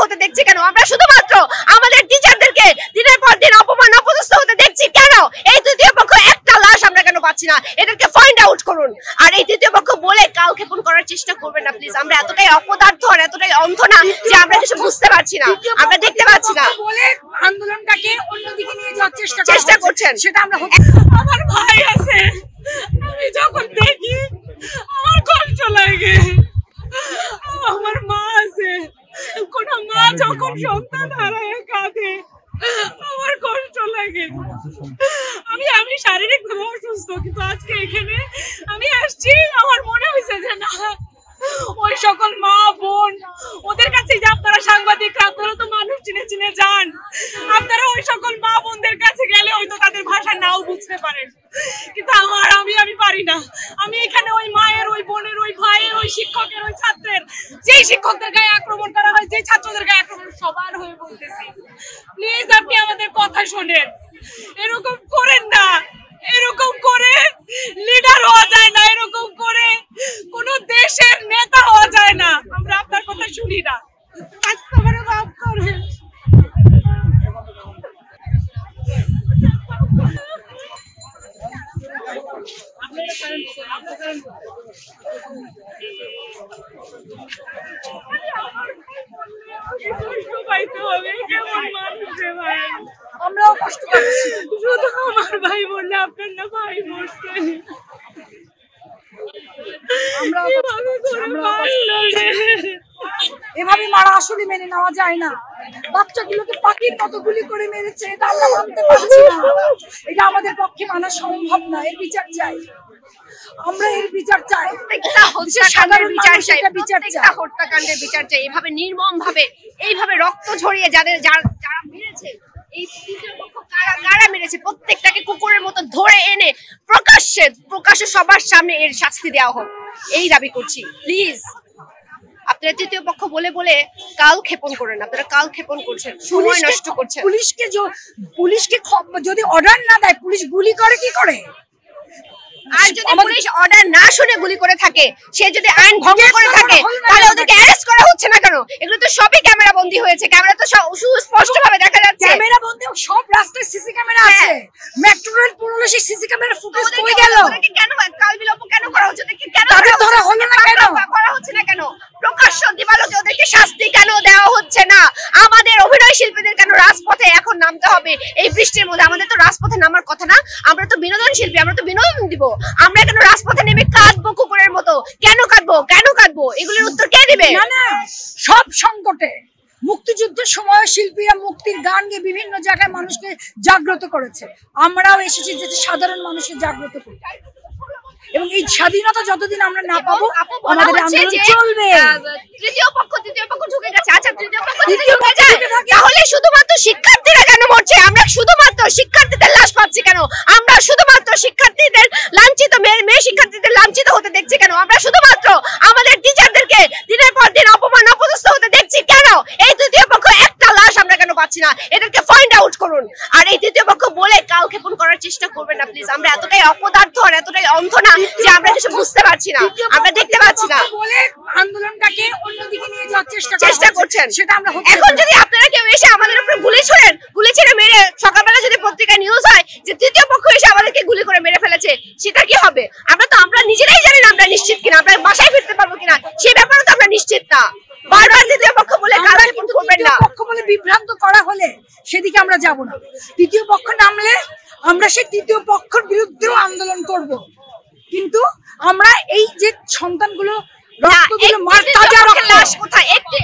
হতে দেখছি কেন? আমরা শুধুমাত্র আমাদের টিচারদেরকে দিনের পর দিন অপমান অপদস্থ হতে দেখছি কেন? এই তৃতীয় পক্ষ একটা লাশ আমরা কেন পাচ্ছি না? এদেরকে ফাইন্ড আউট করুন। আর এই তৃতীয় পক্ষ বলে কাল ক্ষেপণ করার চেষ্টা করবেন না প্লিজ। আমরা এতটাই অপদার্থ আর এতটাই অন্ধ না যে আমরা কিছু বুঝতে পারছি না, আমরা দেখতে পাচ্ছি না। বলে আন্দোলনটাকে অন্যদিকে নিয়ে যাওয়ার চেষ্টা করছেন। সেটা আমরা আমার ভাই আছে, আমি যখন দেখি আমার কষ্ট লাগে। আমার মা আছে, কোন মা যখন সন্তান হারায় কাঁদে আমার কষ্ট লাগে। আমি শারীরিকভাবে অসুস্থ, কিন্তু আজকে এখানে আমি আসছি, আমার মনে হয়েছে যে না, ওই সকল মা বোন ওদের কাছে যে আপনারা সাংবাদিকরা, আপনারা তো মানুষ চিনে চিনে যান, আপনারা ওই সকল মা বোনদের কাছে গেলে হয়তো তাদের ভাষা নাও বুঝতে পারেন, কিন্তু আমি পারি না। আমি এখানে ওই মায়ের, ওই বোনের, ওই ভাইয়ের, ওই শিক্ষকের, ওই ছাত্রের, যেই শিক্ষকদের গায়ে আক্রমণ করা হয়, যেই ছাত্রদের গায়ে আক্রমণ, সবার হয়ে বলতেছি প্লিজ আপনি আমাদের কথা শোনেন। এরকম করেন না, এরকম করে লিডার হওয়া যায় না, এরকম করে কোন দেশের নেতা হওয়া যায় না। আমরা আপনার কথা শুনি না, আমারে মাফ করেন। আমরাও কষ্ট পাচ্ছি, শুধু আমার ভাই বললে আপনার না ভাই মরছে। এভাবে মারা আসলে মেনে নেওয়া যায় না। বাচ্চাগুলোকে পাখির মতো গুলি করে মেরেছে, এটা আমরা মানতে পারছি না। এটা আমাদের পক্ষে মানা সম্ভব না। এর বিচার চাই, আমরা এর বিচার চাই। সাধারণ বিচার চাই, প্রত্যেকটা হত্যাকাণ্ডের বিচার চাই। এভাবে নির্মম ভাবে, এইভাবে রক্ত ঝরিয়ে যারা মেরেছে, এই তৃতীয় পক্ষ কারা মেরেছে, প্রত্যেকটাকে কুকুরের মতো ধরে এনে প্রকাশ্যে সবার সামনে এর শাস্তি দেওয়া হোক, এই দাবি করছি। প্লিজ আপনারা তৃতীয় পক্ষ বলে বলে কাল ক্ষেপণ করেন, আপনারা কাল ক্ষেপণ করছেন, সময় নষ্ট করছেন। পুলিশকে যদি অর্ডার না দেয়, পুলিশ গুলি করে কি করে? আর যদি পুলিশ অর্ডার না শুনে গুলি করে থাকে, সে যদি আইন ভঙ্গ করে থাকে, তাহলে ওদেরকে অ্যারেস্ট করা হচ্ছে না কেন? এগুলো তো সবই ক্যামেরা বন্দী হয়েছে, ক্যামেরা তো সুস্পষ্ট ভাবে দেখা যাচ্ছে। ক্যামেরা বন্দী, সব রাস্তায় সিসি ক্যামেরা আছে। মেট্রো রেল পুরো সেই সিসি ক্যামেরা ফুটেজ কই গেল? কেন কাল বিলম্ব কেন করা হচ্ছে? কেন তাদের ধরা হলো না, কেন করা হচ্ছে না? কেন প্রকাশ্য দিবালোকে ওদেরকে শাস্তি কেন দেওয়া হচ্ছে না? আমাদের অভিনয় শিল্পীদের কেন রাজপথে এখন নামতে হবে এই বৃষ্টির মধ্যে? আমাদের তো রাজপথে নামার কথা না, আমরা তো বিনোদন শিল্পী, আমরা তো বিনোদন দিব। আমরা কেন রাজপথে নেমে কাঁদবো কুকুরের মতো? কেন কাঁদবো, কেন কাঁদবো? এগুলোর উত্তর কে দিবে? না না, সব সংকটে মুক্তিযুদ্ধের সময় শিল্পীরা মুক্তির গান গেয়ে বিভিন্ন জায়গায় মানুষকে জাগ্রত করেছে। আমরাও এসেছি যে সাধারণ মানুষকে জাগ্রত করতে, এবং এই স্বাধীনতা যতদিন আমরা না পাবো আমাদের আন্দোলন চলবে। তৃতীয় পক্ষ ঢুকে গেছে। আচ্ছা, তৃতীয় পক্ষ যদি ঢুকে যায়, তাহলে শুধুমাত্র শিক্ষার্থীরা কেন মরছে? আমরা শুধুমাত্র শিক্ষার্থীদের লাশ পাচ্ছি কেন? আমরা শুধুমাত্র শিক্ষার্থীদের লাঞ্ছিত, মেয়ে শিক্ষার্থীদের লাঞ্ছিত হতে দেখছি কেন? আমরা শুধুমাত্র আমাদের টিচারদেরকে দিনের পর দিন অপমান অপদস্থ হতে দেখছি কেন? এই তৃতীয় পক্ষ একটা লাশ আমরা কেন পাচ্ছি না? এদেরকে ফাইন্ড আউট করুন। আর এই তৃতীয় পক্ষ বলে কাল ক্ষেপণ করার চেষ্টা করবেন না প্লিজ। আমরা এতটাই অপদার্থ আর এতটাই অন্ধ না যে আমরা কিছু বুঝতে পারছি না, আমরা দেখতে পাচ্ছি না। বলে আন্দোলনটাকে অন্যদিকে নিয়ে যাওয়ার চেষ্টা করছেন, সেটা আমরা এখন যদি আপনারা কেউ এসে আমাদের উপরে গুলি ছেড়ে মেরে সকালবেলা যদি পত্রিকায় নিউজ হয় যে তৃতীয় পক্ষ এসে আমাদেরকে গুলি করে মেরে ফেলেছে, সেটা কি হবে? আমরা নিজেরাই জানি না আমরা নিশ্চিত কিনা, আমরা বাসায় ফিরতে পারবো কিনা, সেই ব্যাপারে তো আমরা নিশ্চিত না। বারবার তৃতীয় পক্ষ বলে করবেন না, পক্ষ বলে বিভ্রান্ত করা হলে সেদিকে আমরা যাব না। তৃতীয় পক্ষ নামলে আমরা সেই তৃতীয় পক্ষের বিরুদ্ধেও আন্দোলন করব, কিন্তু আমরা এই যে সন্তানগুলো রক্তগুলো মার তাজা রক্ত লাশ কোথায়? একটু